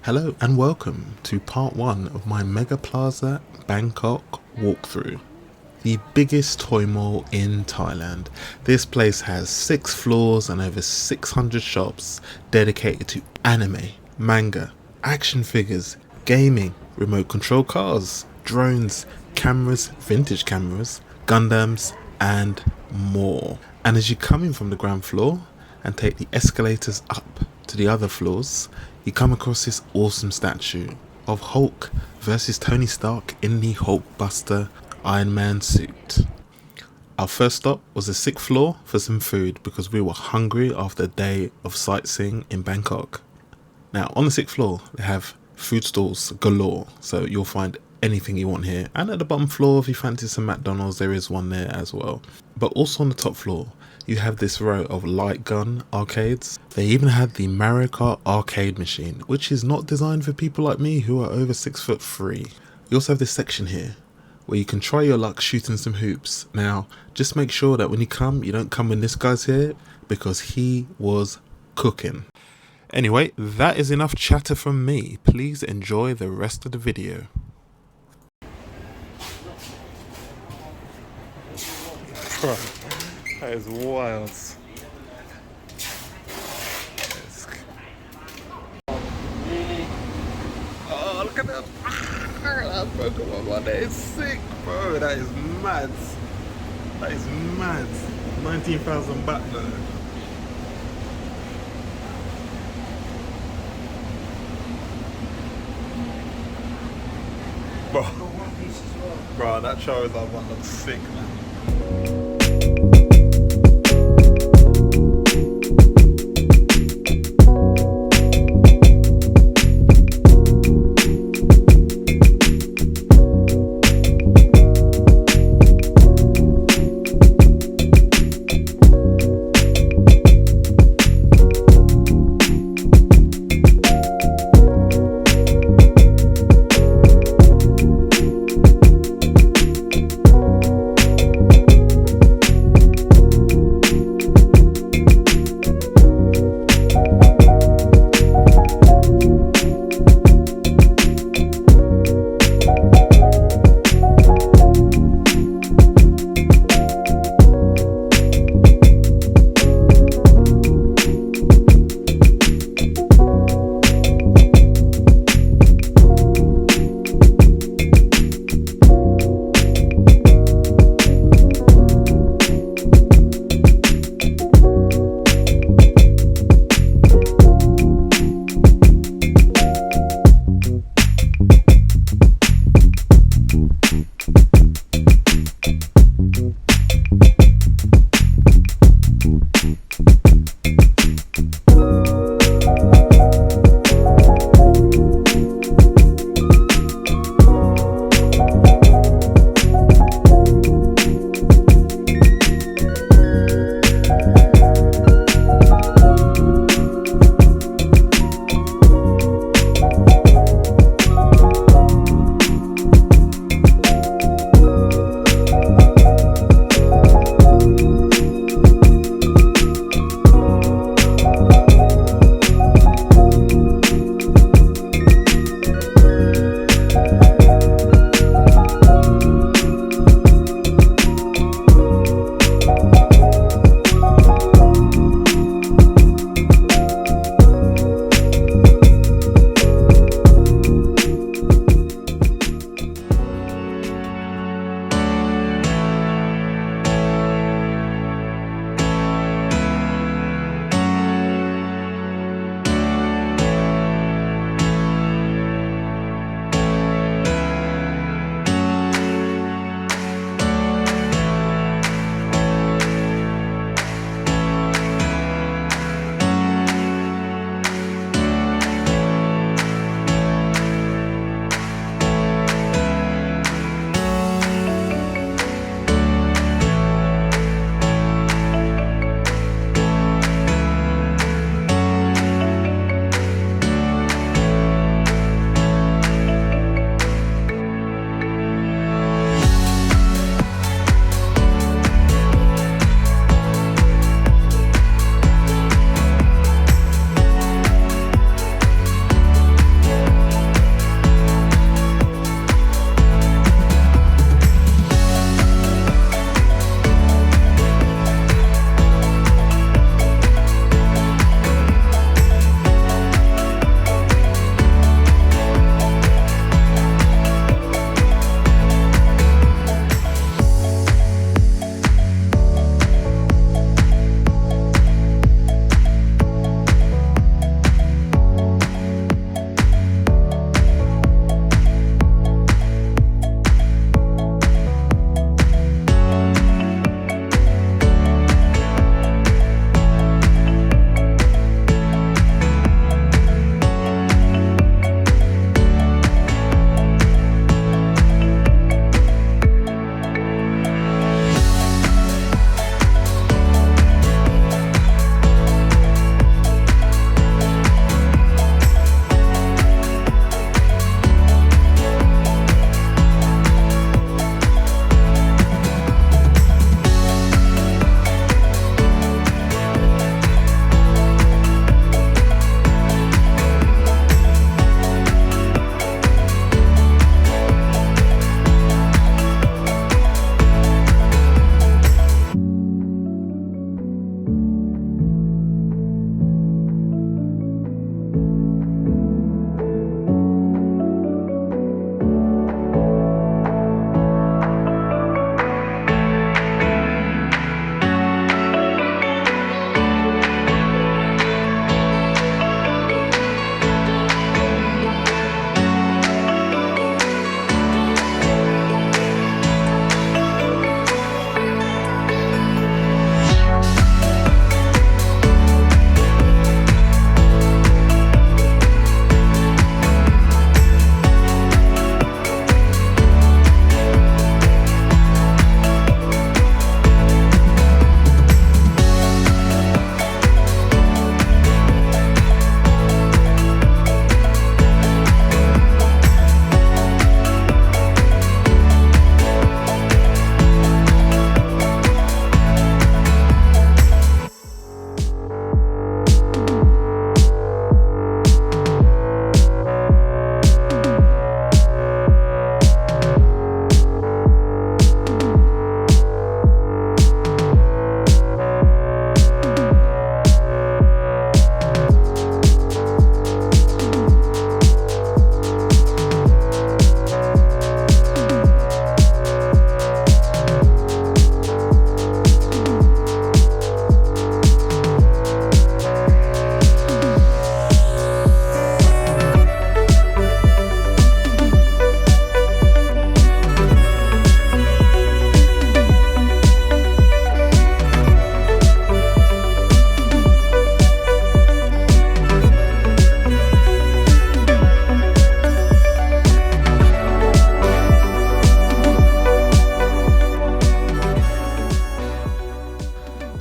Hello and welcome to part 1 of my Mega Plaza Bangkok walkthrough. The biggest toy mall in Thailand. This place has 6 floors and over 600 shops dedicated to anime, manga, action figures, gaming, remote control cars, drones, cameras, vintage cameras, Gundams and more. And as you come in from the ground floor and take the escalators up to the other floors, you come across this awesome statue of Hulk versus Tony Stark in the Hulkbuster Iron Man suit. Our first stop was the 6th floor for some food because we were hungry after a day of sightseeing in Bangkok. Now on the 6th floor they have food stalls galore, so you'll find anything you want here, and at the bottom floor if you fancy some McDonald's there is one there as well. But also on the top floor you have this row of light gun arcades. They even had the Mario Kart arcade machine, which is not designed for people like me who are over 6'3". You also have this section here where you can try your luck shooting some hoops. Now just make sure that when you don't come when this guy's here, because he was cooking. Anyway, that is enough chatter from me. Please enjoy the rest of the video. Bro, that is wild. Oh, look at that. That Pokemon one, that is sick, bro. That is mad. That is mad. 19,000 baht though. Bro, that Charizard one looks sick, man.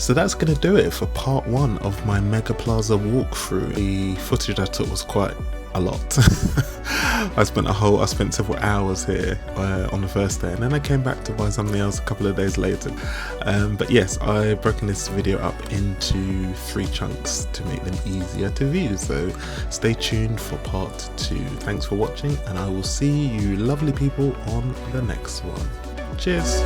So that's going to do it for part 1 of my Mega Plaza walkthrough. The footage I took was quite a lot. I spent several hours here on the first day, and then I came back to buy something else a couple of days later. But yes, I've broken this video up into 3 chunks to make them easier to view, so stay tuned for part 2. Thanks for watching, and I will see you lovely people on the next one. Cheers.